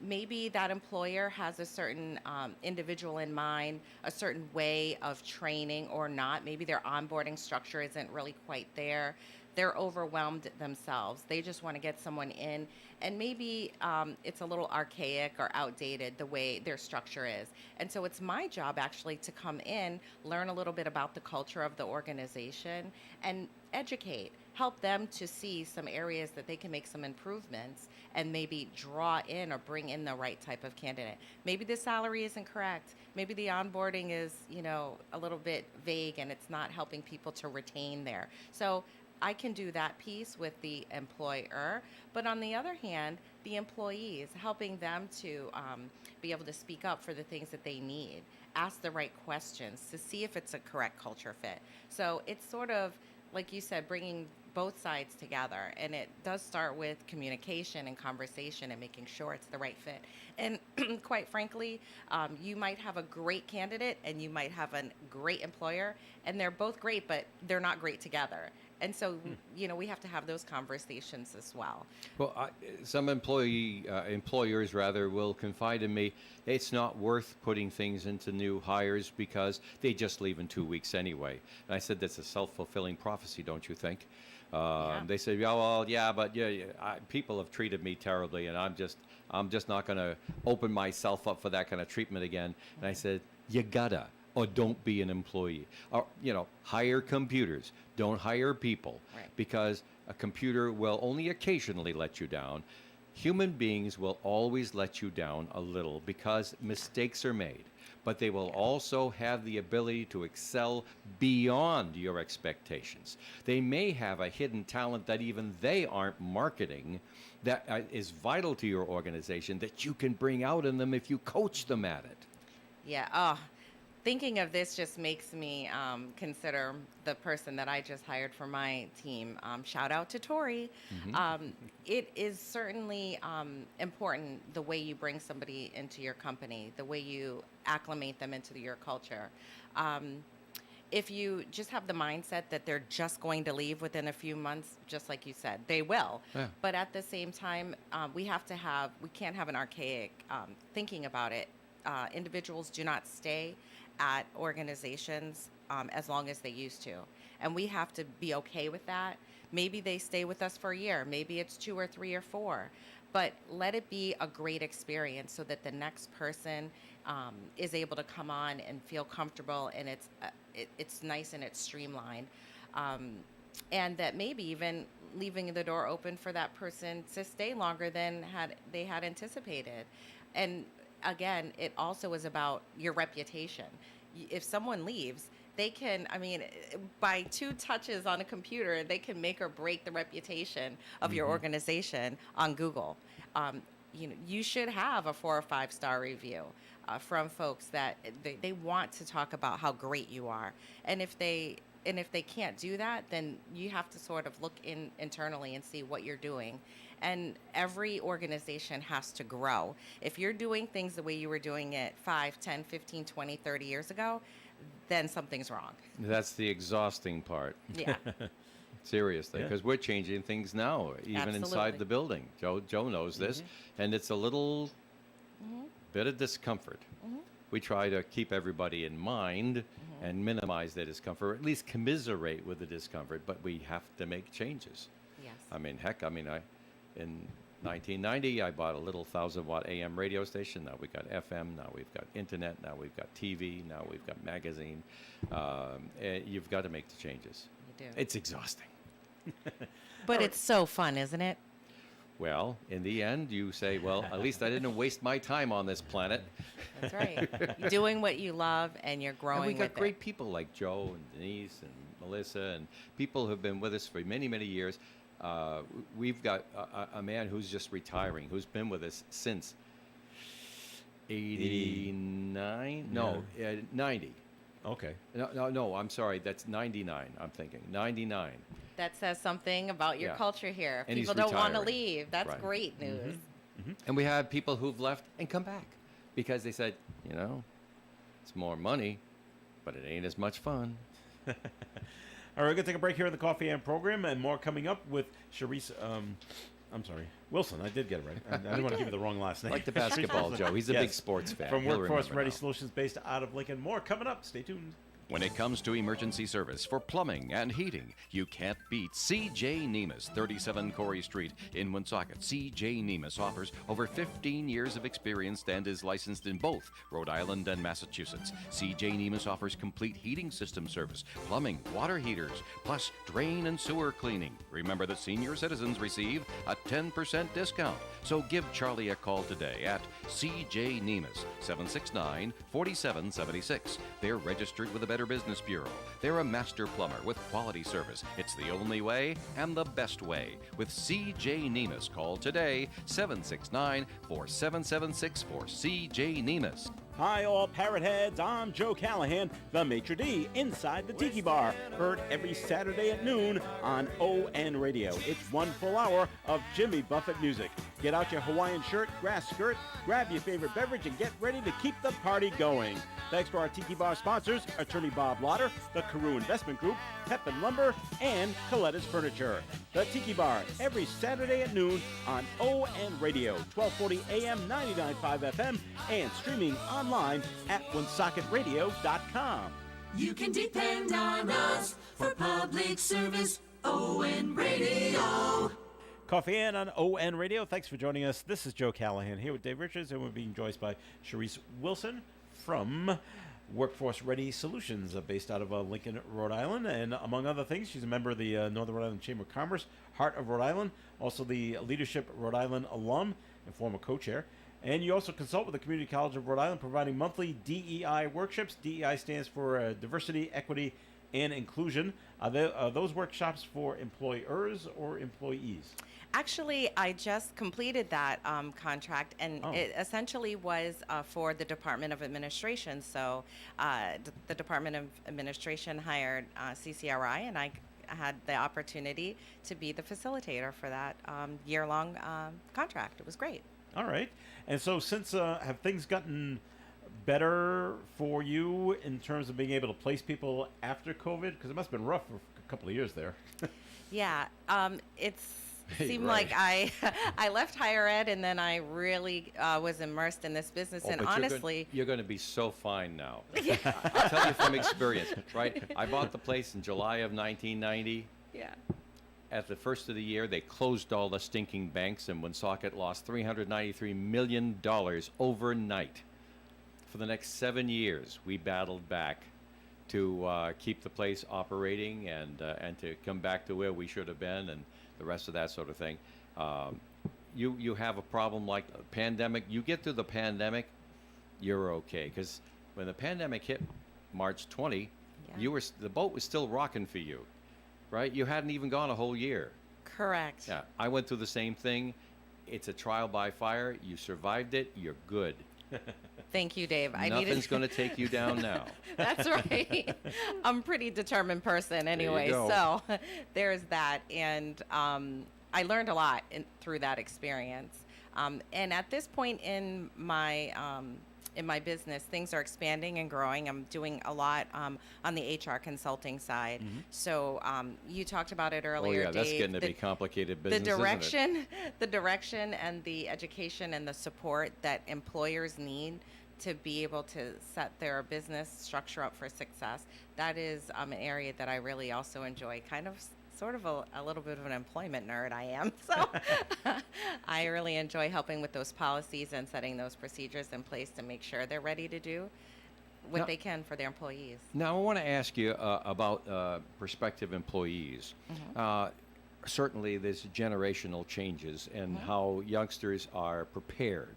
Maybe that employer has a certain individual in mind, a certain way of training or not. Maybe their onboarding structure isn't really quite there. They're overwhelmed themselves. They just want to get someone in. And maybe it's a little archaic or outdated the way their structure is. And so it's my job actually to come in, learn a little bit about the culture of the organization, and educate, help them to see some areas that they can make some improvements and maybe draw in or bring in the right type of candidate. Maybe the salary isn't correct. Maybe the onboarding is, a little bit vague and it's not helping people to retain there. So I can do that piece with the employer, but on the other hand, the employees, helping them to be able to speak up for the things that they need, ask the right questions to see if it's a correct culture fit. So it's sort of, like you said, bringing both sides together, and it does start with communication and conversation and making sure it's the right fit. And quite frankly, you might have a great candidate and you might have a great employer, and they're both great, but they're not great together. And so, we have to have those conversations as well. Well, some employers rather will confide in me, it's not worth putting things into new hires because they just leave in 2 weeks anyway. And I said, that's a self-fulfilling prophecy, don't you think? Yeah. They said, but people have treated me terribly, and I'm just not going to open myself up for that kind of treatment again. And I said, you gotta. Or don't be an employee. Or, hire computers. Don't hire people. Right. Because a computer will only occasionally let you down. Human beings will always let you down a little because mistakes are made. But they will also have the ability to excel beyond your expectations. They may have a hidden talent that even they aren't marketing that is vital to your organization that you can bring out in them if you coach them at it. Yeah. Thinking of this just makes me consider the person that I just hired for my team. Shout out to Tori. It is certainly important the way you bring somebody into your company, the way you acclimate them into your culture. If you just have the mindset that they're just going to leave within a few months, just like you said, they will. Yeah. But at the same time, we can't have an archaic thinking about it. Individuals do not stay at organizations as long as they used to. And we have to be okay with that. Maybe they stay with us for a year. Maybe it's 2 or 3 or 4. But let it be a great experience so that the next person is able to come on and feel comfortable, and it's nice and it's streamlined. And that maybe even leaving the door open for that person to stay longer than they had anticipated. And again, it also is about your reputation. If someone leaves, they can, by 2 touches on a computer, they can make or break the reputation of your organization on Google. You should have a 4 or 5 star review from folks that they want to talk about how great you are. And if they can't do that, then you have to sort of look internally and see what you're doing. And every organization has to grow. If you're doing things the way you were doing it 5, 10, 15, 20, 30 years ago, then something's wrong. That's the exhausting part. Yeah. Seriously, Yeah. because we're changing things now, even Absolutely. inside the building. Joe knows this, and it's a little bit of discomfort. We try to keep everybody in mind and minimize their discomfort, or at least commiserate with the discomfort, but we have to make changes. Yes. In 1990, I bought a little 1,000-watt AM radio station. Now we've got FM. Now we've got internet. Now we've got TV. Now we've got magazine. You've got to make the changes. You do. It's exhausting. But it's so fun, isn't it? Well, in the end, you say, well, at least I didn't waste my time on this planet. That's right. You're doing what you love and you're growing And we got with great it. people like Joe and Denise and Melissa and people who have been with us for many, many years. We've got a man who's just retiring, who's been with us since 89? No, 90. Okay. No, I'm sorry. That's 99, I'm thinking. 99. That says something about your Yeah. culture here. If And he's people don't want to retiring. leave, that's Right. great news. And we have people who've left and come back because they said, it's more money, but it ain't as much fun. All right, we're going to take a break here in the Coffee and program, and more coming up with Sharice. I'm sorry, Wilson. I did get it right. I didn't want to give you the wrong last name. Like the basketball, Joe. He's a Yes. big sports fan. From He'll Workforce remember Ready now. Solutions based out of Lincoln. More coming up. Stay tuned. When it comes to emergency service for plumbing and heating, you can't beat C.J. Nemus, 37 Corey Street in Woonsocket. C.J. Nemus offers over 15 years of experience and is licensed in both Rhode Island and Massachusetts. C.J. Nemus offers complete heating system service, plumbing, water heaters, plus drain and sewer cleaning. Remember that senior citizens receive a 10% discount. So give Charlie a call today at C.J. Nemus, 769-4776. They're registered with the Better Business Bureau. They're a master plumber with quality service. It's the only way and the best way. With C.J. Nemus, call today, 769-4776 for C.J. Nemus. Hi, all parrot heads. I'm Joe Callahan, the maitre d' inside the Tiki Bar. Heard every Saturday at noon on ON Radio. It's 1 full hour of Jimmy Buffett music. Get out your Hawaiian shirt, grass skirt, grab your favorite beverage, and get ready to keep the party going. Thanks to our Tiki Bar sponsors, Attorney Bob Lauder, the Carew Investment Group, Pepin Lumber, and Coletta's Furniture. The Tiki Bar, every Saturday at noon on ON Radio, 1240 AM, 99.5 FM, and streaming online at woonsocketradio.com. You can depend on us for public service. ON Radio. Coffee In on ON Radio. Thanks for joining us. This is Joe Callahan here with Dave Richards, and we're being joined by Sharice Wilson from Workforce Ready Solutions, based out of Lincoln, Rhode Island. And among other things, she's a member of the Northern Rhode Island Chamber of Commerce, Heart of Rhode Island, also the Leadership Rhode Island alum and former co-chair. And you also consult with the Community College of Rhode Island, providing monthly DEI workshops. DEI stands for Diversity, Equity, and Inclusion. Are those workshops for employers or employees? Actually, I just completed that contract, and it essentially was for the Department of Administration. So the Department of Administration hired CCRI, and I had the opportunity to be the facilitator for that year-long contract. It was great. All right. And so since, have things gotten better for you in terms of being able to place people after COVID? Because it must have been rough for a couple of years there. Yeah, it's Hey, seemed right. like I left higher ed, and then I really was immersed in this business. Oh, and but honestly, you're going to be so fine now. I'll tell you from experience, right? I bought the place in July of 1990. yeah. At the first of the year, they closed all the stinking banks, and Woonsocket lost $393 million overnight. For the next 7 years, we battled back to keep the place operating and to come back to where we should have been, and the rest of that sort of thing. You have a problem like a pandemic. You get through the pandemic, you're okay. Because when the pandemic hit March 20, Yeah. the boat was still rocking for you, right? You hadn't even gone a whole year. Correct. Yeah, I went through the same thing. It's a trial by fire. You survived it. You're good. Thank you, Dave. Nothing's going to take you down now. That's right. I'm a pretty determined person anyway, go. so there's that. And I learned a lot through that experience. And at this point in my business, things are expanding and growing. I'm doing a lot on the HR consulting side. Mm-hmm. So you talked about it Oh earlier, yeah, that's Dave. getting to be complicated business. The direction and the education and the support that employers need to be able to set their business structure up for success. That is an area that I really also enjoy. Kind of, sort of a little bit of an employment nerd I am. So I really enjoy helping with those policies and setting those procedures in place to make sure they're ready to do what Now- they can for their employees. Now I want to ask you about prospective employees. Certainly, there's generational changes in how youngsters are prepared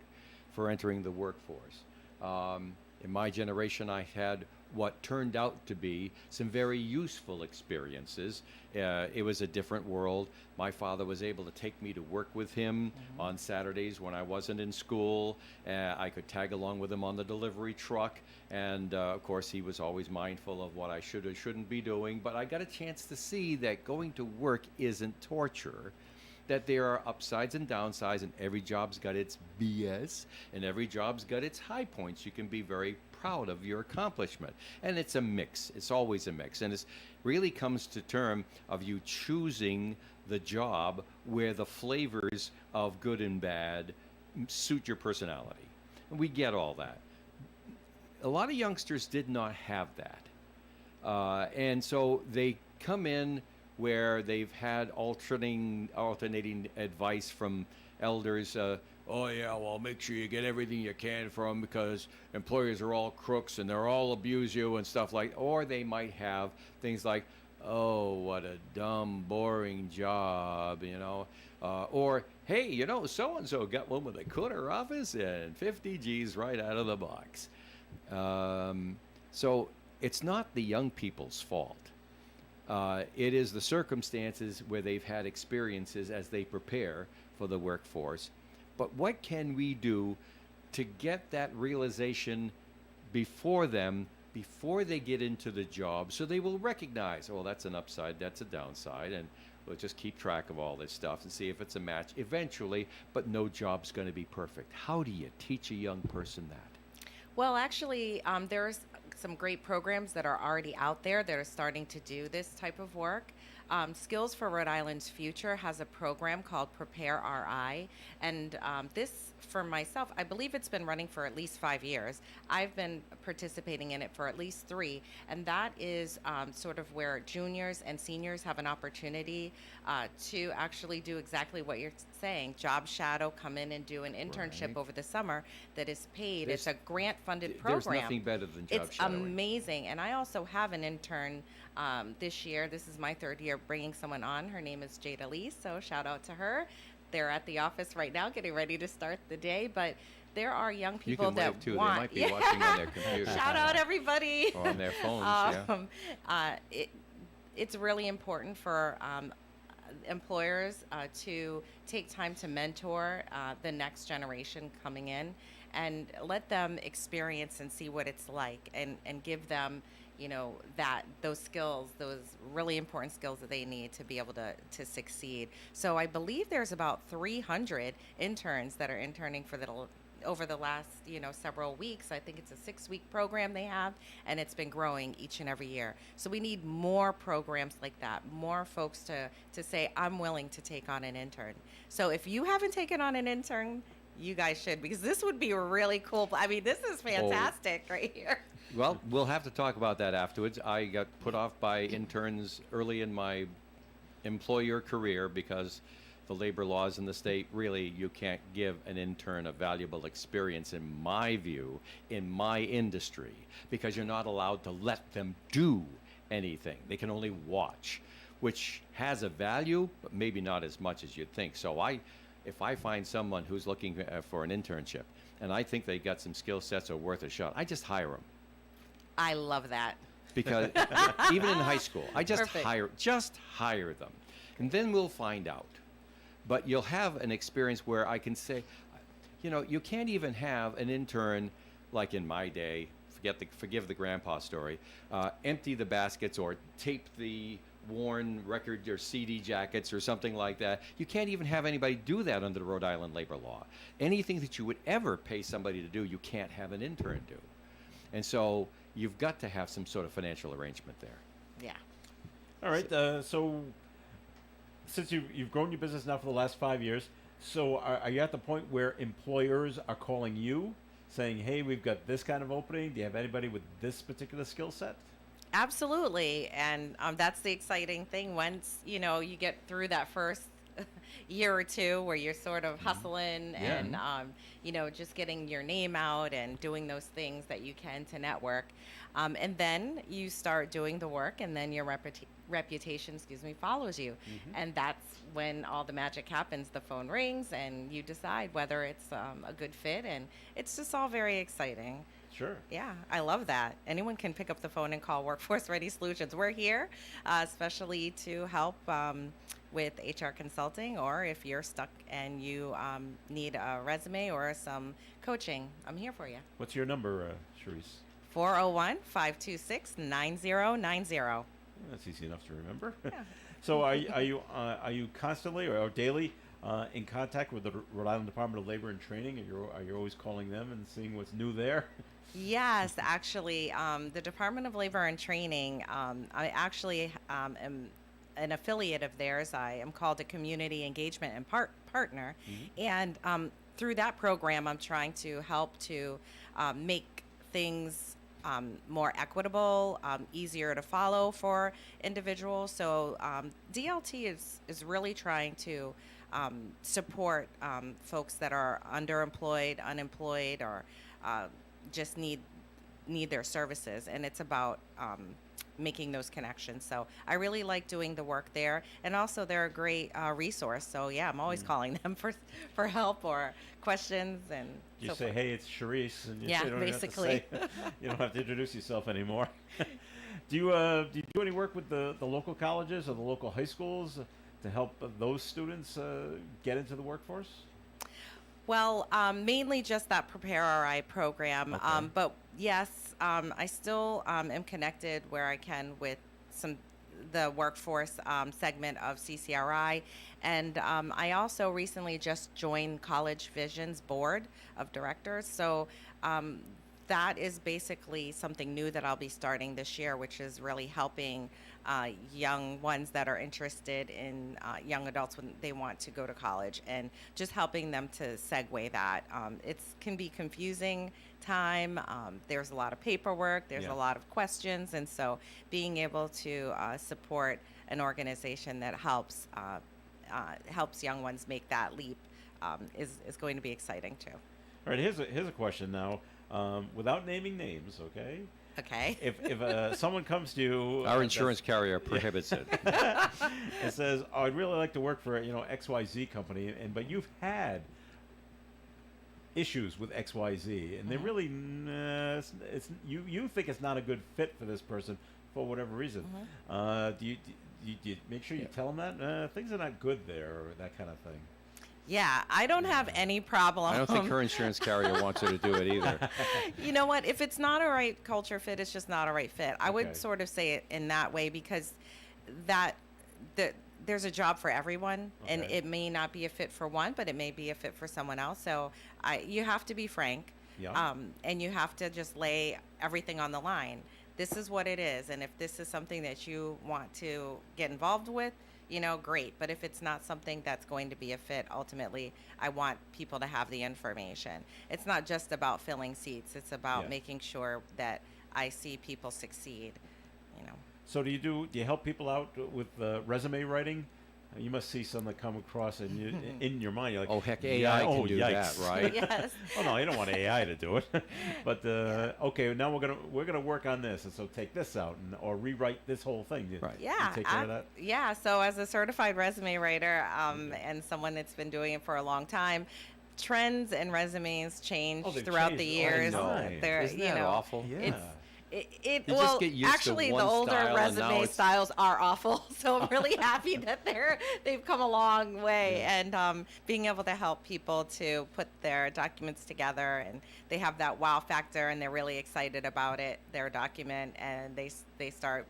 for entering the workforce. In my generation, I had what turned out to be some very useful experiences. It was a different world. My father was able to take me to work with him on Saturdays when I wasn't in school. I could tag along with him on the delivery truck. And of course, he was always mindful of what I should or shouldn't be doing. But I got a chance to see that going to work isn't torture, that there are upsides and downsides, and every job's got its BS, and every job's got its high points. You can be very proud of your accomplishment. And it's a mix. It's always a mix. And really comes to term of you choosing the job where the flavors of good and bad suit your personality. And we get all that. A lot of youngsters did not have that. And so they come in where they've had alternating advice from elders. Oh yeah, well, make sure you get everything you can from because employers are all crooks and they're all abuse you and stuff like. Or they might have things like, oh, what a dumb, boring job, or hey, so and so got one with a corner office and 50 G's right out of the box. So it's not the young people's fault. It is the circumstances where they've had experiences as they prepare for the workforce. But what can we do to get that realization before they get into the job, so they will recognize, oh, that's an upside, that's a downside, and we'll just keep track of all this stuff and see if it's a match eventually, but no job's going to be perfect. How do you teach a young person that? Well, actually, there's some great programs that are already out there that are starting to do this type of work. Skills for Rhode Island's Future has a program called Prepare RI, and this, for myself, I believe it's been running for at least 5 years. I've been participating in it for at least 3, and that is sort of where juniors and seniors have an opportunity to actually do exactly what you're saying, job shadow, come in and do an internship Right. over the summer that is paid. There's- It's a grant-funded program. There's nothing better than job It's shadowing. amazing. And I also have an intern this year. This is my 3rd year bringing someone on. Her name is Jada Lee, so shout out to her. They're at the office right now getting ready to start the day. But there are young You people can that wave too. want. They might be watching on their computer. Shout out everybody. Or on their phones, yeah. It's really important for employers to take time to mentor the next generation coming in and let them experience and see what it's like, and give them those skills, those really important skills that they need to be able to succeed. So I believe there's about 300 interns that are interning over the last several weeks. I think it's a 6-week program they have, and it's been growing each and every year. So we need more programs like that, more folks to say, I'm willing to take on an intern. So if you haven't taken on an intern, you guys should, because this would be really cool. I mean, this is fantastic right here. Well, we'll have to talk about that afterwards. I got put off by interns early in my employer career because the labor laws in the state, really, you can't give an intern a valuable experience, in my view, in my industry, because you're not allowed to let them do anything. They can only watch, which has a value, but maybe not as much as you'd think. So if I find someone who's looking for an internship and I think they got some skill sets that are worth a shot, I just hire them. I love that. Because even in high school, I just Perfect. hire them, and then we'll find out. But you'll have an experience where I can say, you can't even have an intern like in my day. Forgive the grandpa story. Empty the baskets or tape the worn record or CD jackets or something like that. You can't even have anybody do that under the Rhode Island labor law. Anything that you would ever pay somebody to do, you can't have an intern do. And so you've got to have some sort of financial arrangement there. Yeah. All right. So since you've grown your business now for the last 5 years, so are you at the point where employers are calling you saying, hey, we've got this kind of opening. Do you have anybody with this particular skill set? Absolutely. And that's the exciting thing. Once, you get through that first year or two where you're sort of hustling and, just getting your name out and doing those things that you can to network. And then you start doing the work, and then your reputation, follows you. And that's when all the magic happens. The phone rings and you decide whether it's a good fit, and it's just all very exciting. Sure. Yeah, I love that. Anyone can pick up the phone and call Workforce Ready Solutions. We're here especially to help with HR consulting, or if you're stuck and you need a resume or some coaching, I'm here for you. What's your number, Charisse? 401-526-9090. That's easy enough to remember. So are you constantly or daily in contact with the Rhode Island Department of Labor and Training? Are you always calling them and seeing what's new there? Yes, actually, the Department of Labor and Training, I actually am an affiliate of theirs. I am called a community engagement and partner. And through that program, I'm trying to help to make things more equitable, easier to follow for individuals. So DLT is really trying to support folks that are underemployed, unemployed, or just need their services, and it's about making those connections. So I really like doing the work there, and also they're a great resource. So yeah, I'm always calling them for help or questions. And You so say, forth. "Hey, it's Charisse," and you Yeah, don't basically. Even have to say, you don't have to introduce yourself anymore. Do you do any work with the local colleges or the local high schools to help those students get into the workforce? Well, mainly just that Prepare RI program. Okay. But yes, I still am connected where I can with the workforce segment of CCRI. And I also recently just joined College Vision's board of directors. So that is basically something new that I'll be starting this year, which is really helping young ones that are interested in young adults when they want to go to college, and just helping them to segue that. It can be confusing time. There's a lot of paperwork. There's Yeah. a lot of questions, and so being able to support an organization that helps young ones make that leap is going to be exciting too. All right, here's a question now, without naming names, okay? Okay. If someone comes to you, Our insurance carrier prohibits it. and says, "Oh, I'd really like to work for XYZ company," but you've had issues with XYZ, and they really you think it's not a good fit for this person for whatever reason. Do you make sure you tell them that things are not good there, or that kind of thing? Yeah, I don't have any problem. I don't think her insurance carrier wants her to do it either. You know what? If it's not a right culture fit, it's just not a right fit. I Okay. would sort of say it in that way, because there's a job for everyone, and Okay. it may not be a fit for one, but it may be a fit for someone else. So you have to be frank, Yeah. and you have to just lay everything on the line. This is what it is, and if this is something that you want to get involved with, great. But if it's not something that's going to be a fit, ultimately, I want people to have the information. It's not just about filling seats. It's about Yeah. making sure that I see people succeed, So do you help people out with resume writing? You must see some that come across and you, in your mind, you're like, Oh, heck, yeah, AI oh, can do yikes. that, right? Yes. Oh no, you don't want AI to do it. But okay, now we're gonna work on this, and so take this out or rewrite this whole thing. Right. You Yeah. take care of that. Yeah. So as a certified resume writer, and someone that's been doing it for a long time, trends and resumes change Oh, they've throughout the changed. Oh, years. no. They're, Isn't that awful? Yeah. It's, You just well, get used to actually, the one older style, and now resume it's- styles are awful. So I'm really happy that they've come a long way, and being able to help people to put their documents together, and they have that wow factor, and they're really excited about it, their document, and they start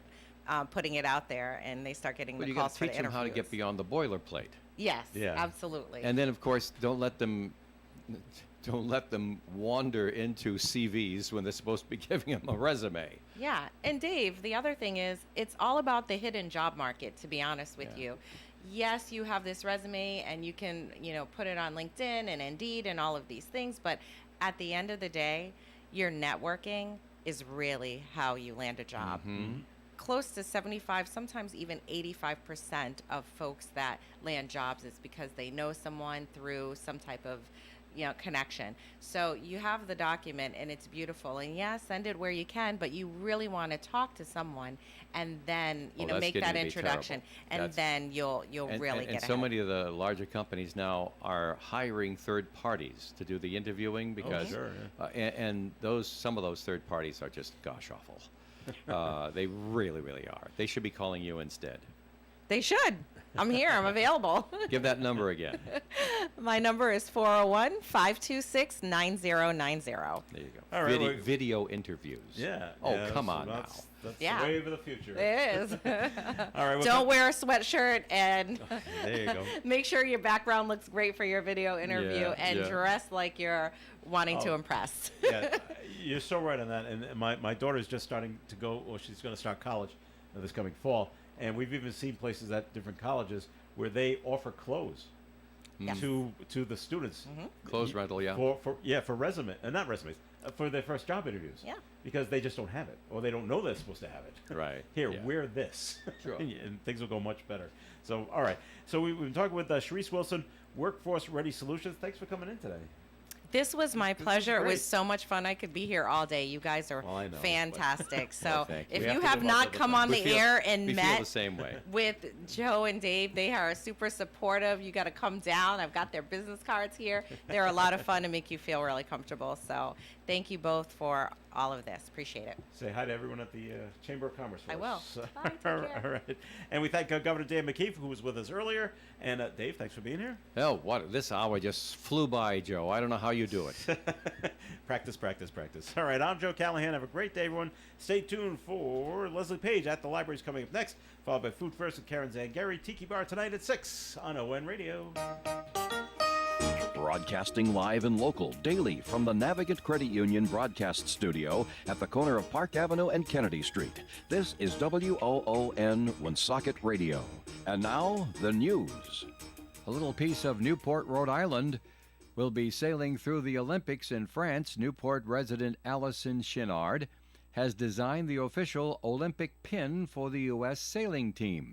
putting it out there, and they start getting But the you got calls to for teach the them how to interviews. get beyond the boilerplate. Yes, Yeah. absolutely. And then, of course, don't let them wander into CVs when they're supposed to be giving them a resume. Yeah, and Dave, the other thing is, it's all about the hidden job market, to be honest with Yeah. you. Yes, you have this resume and you can, put it on LinkedIn and Indeed and all of these things, but at the end of the day, your networking is really how you land a job. Close to 75, sometimes even 85% of folks that land jobs is because they know someone through some type of connection. So you have the document and it's beautiful, and yeah, send it where you can, but you really want to talk to someone, and then that's make getting that to be introduction, terrible. and That's- then you'll really And get so ahead. many of the larger companies now are hiring third parties to do the interviewing because, sure, and some of those third parties are just gosh awful. They really, really are. They should be calling you instead. They should. I'm here. I'm available. Give that number again. My number is 401-526-9090. There you go. All right, well- Video interviews. Yeah. Oh, yeah, come so on now. That's Yeah. the wave of the future. It is. All right. Don't wear a sweatshirt and There you go. make sure your background looks great for your video interview Yeah, and yeah. dress like you're wanting to Oh. impress. Yeah, you're so right on that. And my daughter's just starting to go, or she's going to start college this coming fall. And we've even seen places at different colleges where they offer clothes Yes. to the students. Clothes rental, yeah. For resume, not resumes, for their first job interviews. Yeah. Because they just don't have it, or they don't know they're supposed to have it. Right, Here, yeah. wear this. Sure. And things will go much better. So, all right. So we've been talking with Sharice Wilson, Workforce Ready Solutions. Thanks for coming in today. This was my pleasure. It great. was so much fun. I could be here all day. You guys are Well, I know, but- fantastic. So Well, thank you. if We have you to have live up not to the come thing. on the air and we feel met the same way. with Joe and Dave, they are super supportive. You got to come down. I've got their business cards here. They're a lot of fun to make you feel really comfortable. So thank you both for all of this. Appreciate it. Say hi to everyone at the Chamber of Commerce. For I will. us. Bye, take care. All right. And we thank Governor Dave McKeith, who was with us earlier. And Dave, thanks for being here. Hell, what this hour just flew by, Joe. I don't know how you do it. Practice, practice, practice. All right, I'm Joe Callahan. Have a great day, everyone. Stay tuned for Leslie Page at the Libraries coming up next, followed by Food First with Karen Zangari. Tiki Bar tonight at 6 on ON Radio. Broadcasting live and local daily from the Navigant Credit Union broadcast studio at the corner of Park Avenue and Kennedy Street. This is WOON Woonsocket Radio. And now, the news. A little piece of Newport, Rhode Island will be sailing through the Olympics in France. Newport resident Allison Chenard has designed the official Olympic pin for the U.S. sailing team.